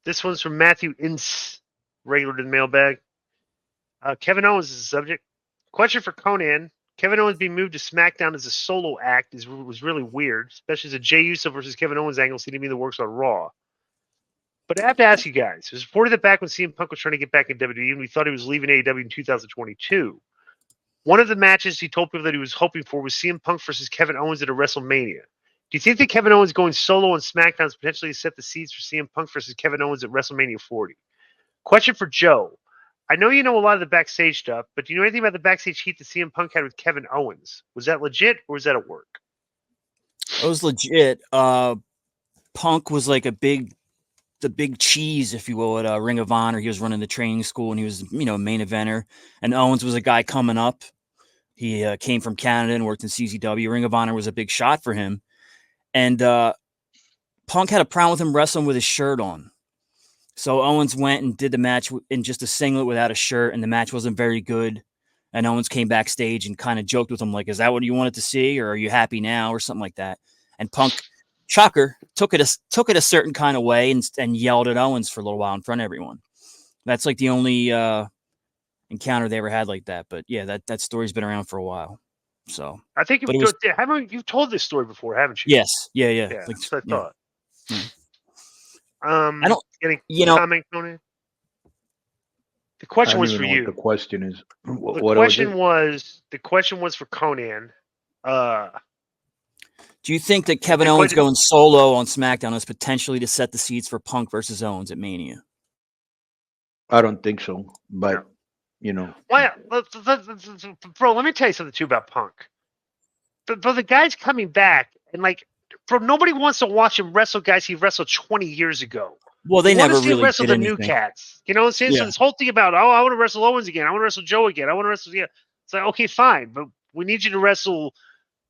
This one's from Matthew Ince, regular to the mailbag. Kevin Owens is the subject. Question for Conan. Kevin Owens being moved to SmackDown as a solo act was really weird, especially as a Jey Uso versus Kevin Owens angle seemed to be in the works on Raw. But I have to ask you guys, it was reported that back when CM Punk was trying to get back in WWE, and we thought he was leaving AEW in 2022. One of the matches he told people that he was hoping for was CM Punk versus Kevin Owens at a WrestleMania. Do you think that Kevin Owens going solo on SmackDown is potentially set the seeds for CM Punk versus Kevin Owens at WrestleMania 40? Question for Joe. I know you know a lot of the backstage stuff, but do you know anything about the backstage heat that CM Punk had with Kevin Owens? Was that legit or was that a work? It was legit. Punk was like the big cheese, if you will, at Ring of Honor. He was running the training school and he was, main eventer. And Owens was a guy coming up. He came from Canada and worked in CZW. Ring of Honor was a big shot for him. And Punk had a problem with him wrestling with his shirt on. So Owens went and did the match in just a singlet without a shirt, and the match wasn't very good. And Owens came backstage and kind of joked with him, like, is that what you wanted to see, or are you happy now, or something like that? And Punk, shocker, took it a certain kind of way and yelled at Owens for a little while in front of everyone. That's like the only encounter they ever had like that. But yeah, that story's been around for a while. So I think you've told this story before, haven't you? Yes. Yeah. Yeah, Like, that's what I thought. Yeah. I don't. Any comment on it? The question was for you. The question is. The question was for Conan. Do you think that Kevin Owens going solo on SmackDown is potentially to set the seeds for Punk versus Owens at Mania? I don't think so, but Well, bro, let me tell you something too about Punk. But the guy's coming back, and bro, nobody wants to watch him wrestle guys he wrestled 20 years ago. Well, they never really wrestle did the new cats. You know what I'm saying? Yeah. So this whole thing about, I want to wrestle Owens again. I want to wrestle Joe again. I want to wrestle. Yeah. It's like, okay, fine, but we need you to wrestle.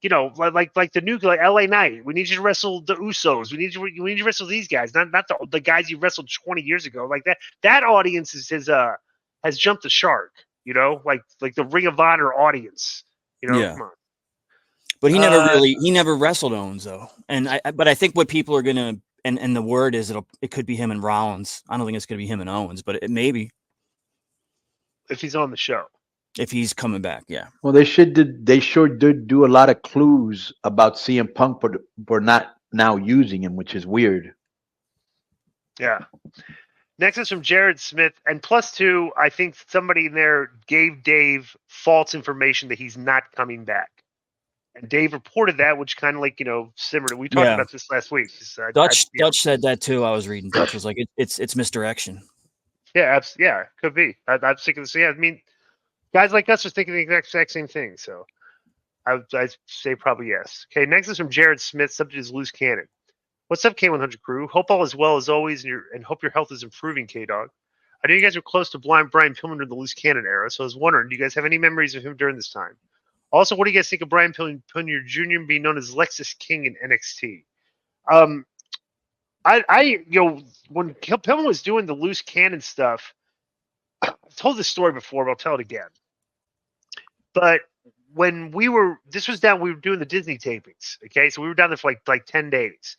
Like the new LA Knight. We need you to wrestle the Usos. We need you to wrestle these guys, not the guys you wrestled 20 years ago. Like that. That audience has jumped the shark. Like the Ring of Honor audience. Yeah. Come on. But he never wrestled Owens though. But I think what people are gonna and the word is it could be him and Rollins. I don't think it's gonna be him and Owens, but it may be if he's on the show. If he's coming back, yeah. Well, they sure did do a lot of clues about CM Punk for not now using him, which is weird. Yeah. Next is from Jared Smith, and +2. I think somebody in there gave Dave false information that he's not coming back. And Dave reported that, which kind of simmered. We talked about this last week. Dutch said that too. I was reading. Dutch was like, it's misdirection. Yeah, could be. I'm thinking the same. Yeah, I mean, guys like us are thinking the exact same thing. So I'd say probably yes. Okay, next is from Jared Smith. Subject is loose cannon. What's up, K100 crew? Hope all is well as always, and hope your health is improving, K-Dog. I know you guys were close to blind Brian Pillman during the loose cannon era, so I was wondering, do you guys have any memories of him during this time? Also, what do you guys think of Brian Pillman Jr. being known as Lexus King in NXT? When Pillman was doing the loose cannon stuff, I told this story before, but I'll tell it again. But when we were doing the Disney tapings, okay? So we were down there for like 10 days.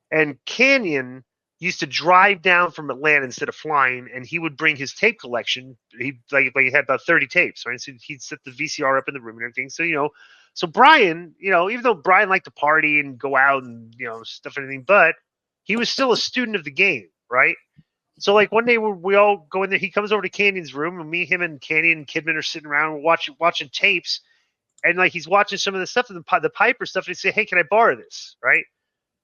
And Canyon used to drive down from Atlanta instead of flying, and he would bring his tape collection. He had about 30 tapes, right? So he'd set the VCR up in the room and everything. So, so Brian, even though Brian liked to party and go out and, stuff and everything, but he was still a student of the game, right? So one day we all go in there. He comes over to Canyon's room, and him and Canyon and Kidman are sitting around watching tapes, and he's watching some of the stuff, the Piper stuff, and he say, "Hey, can I borrow this?" Right?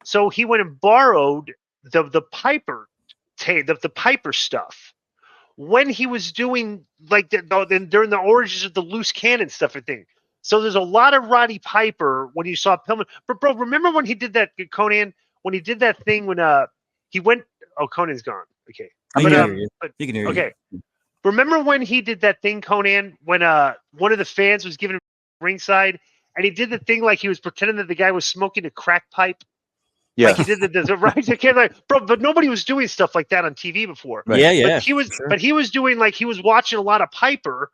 So he went and borrowed the Piper tape, the Piper stuff, when he was doing during the origins of the loose cannon stuff and thing. So there's a lot of Roddy Piper when you saw Pillman. But bro, remember when he did that, Conan? When he did that thing when he went? Oh, Conan's gone. Okay, you can hear okay. Remember when he did that thing, Conan? When one of the fans was giving him ringside, and he did the thing like he was pretending that the guy was smoking a crack pipe. Yeah, like he did the right. Bro, but nobody was doing stuff like that on TV before. Right. Yeah. But he was doing he was watching a lot of Piper,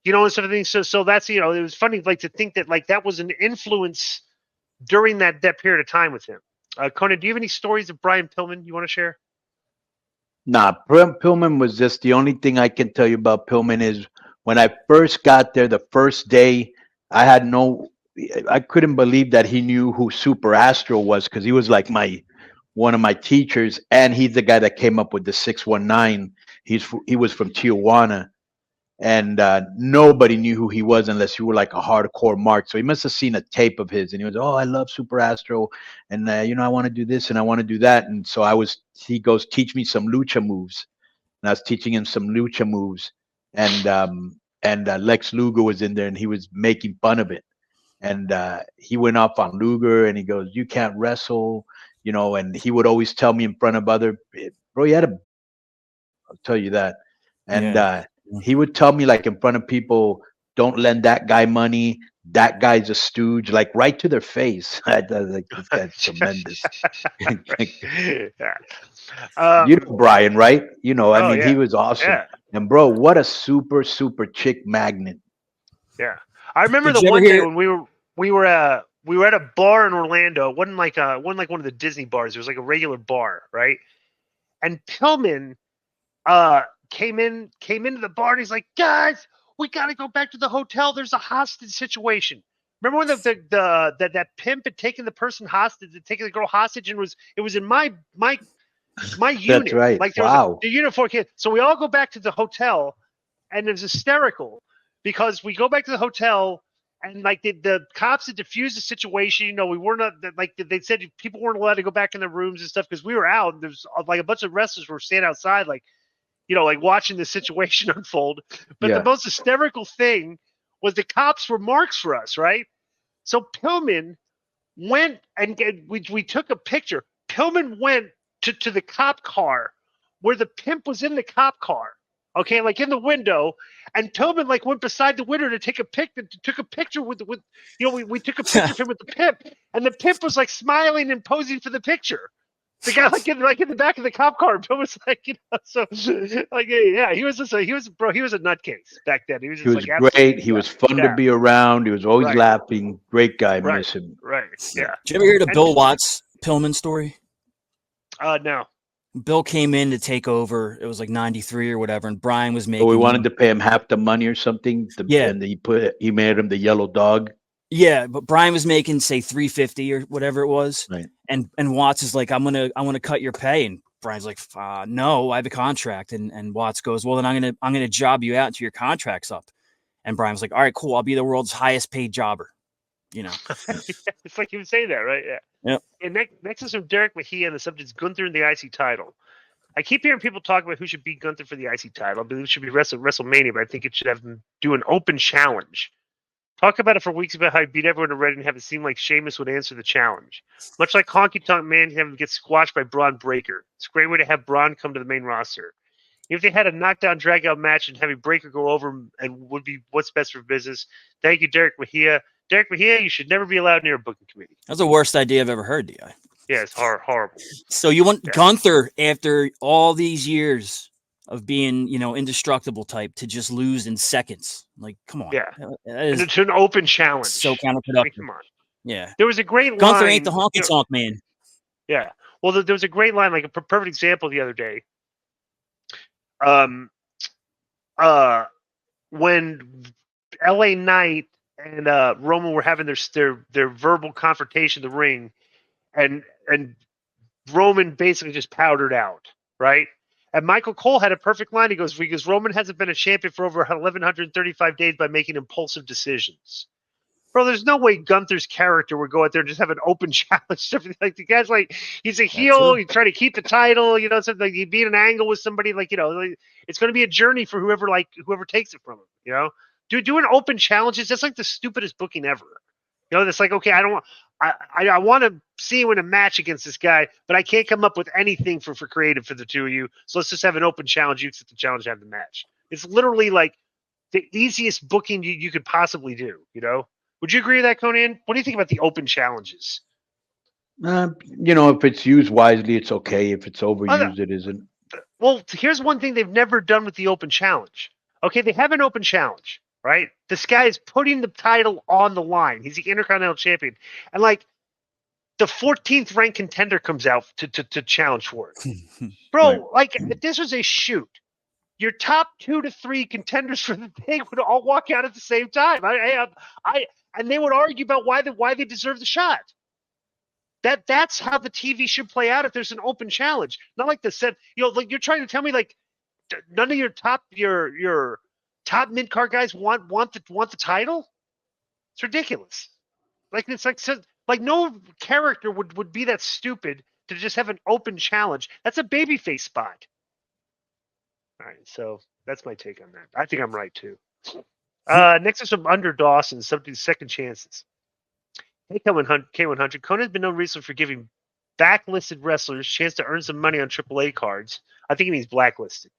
and sort of thing. So that's it was funny to think that that was an influence during that period of time with him. Conan, do you have any stories of Brian Pillman you want to share? Nah, Pillman was just the only thing I can tell you about Pillman is when I first got there, the first day, I couldn't believe that he knew who Super Astro was because he was like one of my teachers, and he's the guy that came up with the 619. He was from Tijuana, and nobody knew who he was unless you were like a hardcore mark. So he must have seen a tape of his, and he was, oh, I love Super Astro, and I want to do this and I want to do that, and so he goes, teach me some lucha moves, and I was teaching him some lucha moves, and Lex Luger was in there, and he was making fun of it, and he went off on Luger, and he goes, you can't wrestle, and he would always tell me in front of other, bro, I'll tell you that. And Yeah. he would tell me like in front of people, don't lend that guy money. That guy's a stooge, like right to their face. I was like, this guy's tremendous. Yeah. Brian, right? Oh, He yeah. was awesome. Yeah. And bro, what a super, super chick magnet. Yeah. I remember Did the you ever one day hear- when we were at a bar in Orlando. It wasn't like one of the Disney bars. It was like a regular bar, right? And Pillman came into the bar and he's like, guys, we got to go back to the hotel. There's a hostage situation. Remember when that pimp had taken the person hostage, had taken the girl hostage, and it was in my unit. That's right. Like there Wow. was the uniform kid. So we all go back to the hotel, and it was hysterical because we go back to the hotel. And like the cops had diffused the situation, we were not like they said people weren't allowed to go back in their rooms and stuff because we were out. And there's like a bunch of wrestlers were standing outside, like like watching the situation unfold. But Yeah. the most hysterical thing was the cops were marks for us, right? So Pillman went and we took a picture. Pillman went to the cop car where the pimp was in the cop car. Okay, like in the window, and Pillman like went beside the window to take a took a picture with we took a picture of him with the pimp, and the pimp was like smiling and posing for the picture. The guy like in the back of the cop car, Bill was like, so like yeah, he was a nutcase back then. He was He just was like great. He was fun to be around. He was always Right. laughing. Great guy. Right. Miss him. Right. Yeah. Did you ever hear the And- Bill Watts Pillman story? No. Bill came in to take over. It was like 93 or whatever, and Brian was making. So we wanted to pay him half the money or something. Yeah. And he made him the yellow dog. Yeah, but Brian was making say 350 or whatever it was. Right. And Watts is like, I'm gonna cut your pay, and Brian's like, no, I have a contract. And Watts goes, well, then I'm gonna job you out until your contract's up. And Brian was like, all right, cool, I'll be the world's highest paid jobber. It's like you would say that, right? Yeah. Yep. And next is from Derek Mejia, and the subject's Gunther and the IC title. I keep hearing people talk about who should beat Gunther for the IC title. I believe it should be WrestleMania, but I think it should have him do an open challenge. Talk about it for weeks about how he beat everyone already and have it seem like Sheamus would answer the challenge. Much like Honky Tonk Man, have him get squashed by Braun Breaker. It's a great way to have Braun come to the main roster. If they had a knockdown, drag-out match and having Breaker go over him and would be what's best for business. Thank you, Derek Mejia. Derek Mejia, you should never be allowed near a booking committee. That's the worst idea I've ever heard, Di. Yeah, it's horrible. So you want Gunther, after all these years of being, indestructible type, to just lose in seconds? Like, come on. Yeah. That is And it's an open challenge. so I mean, counterproductive. come on. Yeah. There was a great line. Gunther ain't the honky tonk man. Yeah. Well, there was a great line, like a perfect example the other day. When LA Knight and Roman were having their verbal confrontation in the ring, and Roman basically just powdered out, right? And Michael Cole had a perfect line. He goes, because Roman hasn't been a champion for over 1,135 days by making impulsive decisions. Bro, there's no way Gunther's character would go out there and just have an open challenge. Like the guy's like, he's a heel. He's trying to keep the title. Something like he'd be in an angle with somebody. Like it's going to be a journey for whoever takes it from him. Doing open challenges. That's like the stupidest booking ever. That's like, okay, I want to see you in a match against this guy, but I can't come up with anything for creative for the two of you. So let's just have an open challenge. You accept the challenge, have the match. It's literally like the easiest booking you could possibly do. Would you agree with that, Conan? What do you think about the open challenges? If it's used wisely, it's okay. If it's overused, it isn't. Well, here's one thing they've never done with the open challenge. Okay, they have an open challenge, right? This guy is putting the title on the line. He's the Intercontinental Champion. And, the 14th ranked contender comes out to challenge for it. Bro, Right. like if this was a shoot, your top 2 to 3 contenders for the thing would all walk out at the same time. And they would argue about why they deserve the shot. That's how the TV should play out if there's an open challenge. Not like the set, like you're trying to tell me like none of your top mid card guys want the title. It's ridiculous. Like it's like no character would be that stupid to just have an open challenge. That's a babyface spot. All right, so that's my take on that. I think I'm right too. Next is some under Dawson, something second chances. K100. Conan has been known recently for giving backlisted wrestlers chance to earn some money on AAA cards. I think he means blacklisted.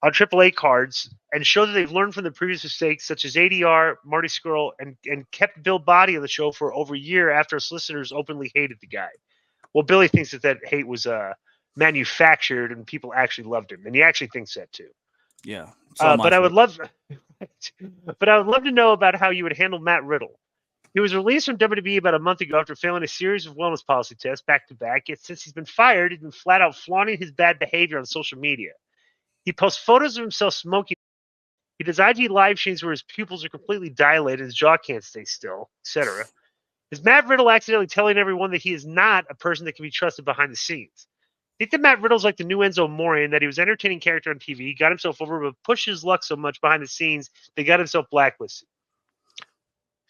On AAA cards and show that they've learned from the previous mistakes, such as ADR, Marty Skrull, and kept Bill Body on the show for over a year after solicitors openly hated the guy. Well, Billy thinks that hate was manufactured and people actually loved him, and he actually thinks that too. Yeah, but I would love to know about how you would handle Matt Riddle. He was released from WWE about a month ago after failing a series of wellness policy tests back to back. Yet since he's been fired, he's been flat out flaunting his bad behavior on social media. He posts photos of himself smoking. He does IG live streams where his pupils are completely dilated, his jaw can't stay still, etc. Is Matt Riddle accidentally telling everyone that he is not a person that can be trusted behind the scenes? I think that Matt Riddle's like the new Enzo Amore in that he was an entertaining character on TV, got himself over, but pushed his luck so much behind the scenes they got himself blacklisted.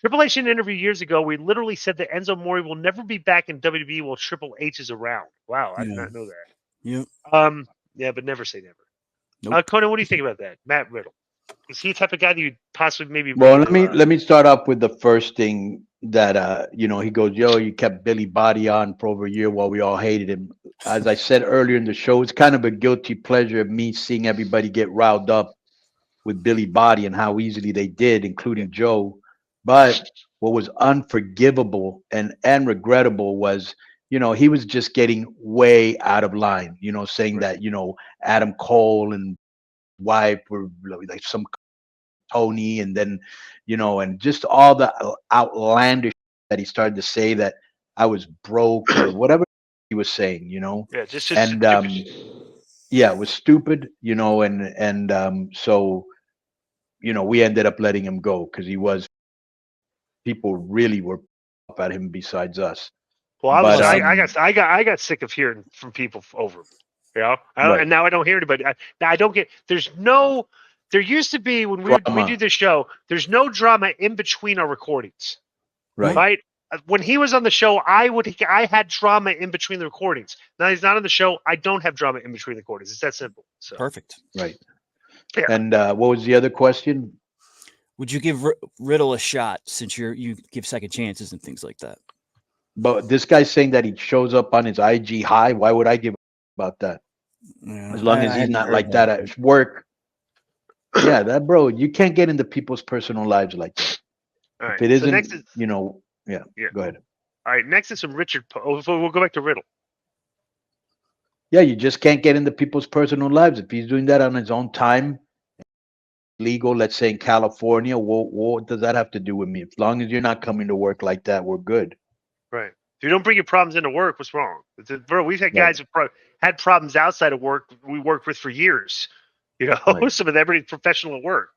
Triple H in an interview years ago, we literally said that Enzo Amore will never be back in WWE while Triple H is around. Wow, I did not know that. Yep. Yeah, but never say never. Nope. Conan, what do you think about that? Matt Riddle. Is he the type of guy that you'd possibly maybe... Well, let me start off with the first thing that, he goes, you kept Billy Body on for over a year while we all hated him. As I said earlier in the show, it's kind of a guilty pleasure of me seeing everybody get riled up with Billy Body and how easily they did, including Joe. But what was unforgivable and regrettable was, he was just getting way out of line, saying that, Adam Cole and wife were like some Tony, and then, and just all the outlandish that he started to say, that I was broke or whatever he was saying, Yeah, just and yeah, it was stupid, so, we ended up letting him go because people really were up at him besides us. Well, I got sick of hearing from people over him, Right. And now I don't hear anybody. I don't get. There used to be when we do this show. There's no drama in between our recordings, right? When he was on the show, I had drama in between the recordings. Now he's not on the show. I don't have drama in between the recordings. It's that simple. So. Perfect. Right. Yeah. And what was the other question? Would you give Riddle a shot since you give second chances and things like that? But this guy's saying that he shows up on his IG high. Why would I give about that? Yeah, As long as he's not like that at work. Yeah, that bro, you can't get into people's personal lives like that. All right. If it isn't, next is, Go ahead. All right, next is some Richard. We'll go back to Riddle. Yeah, you just can't get into people's personal lives. If he's doing that on his own time, legal, let's say in California, what does that have to do with me? As long as you're not coming to work like that, we're good. Right. If you don't bring your problems into work, what's wrong? Bro, we've had guys who had problems outside of work we worked with for years. Right. Some of them are professional at work,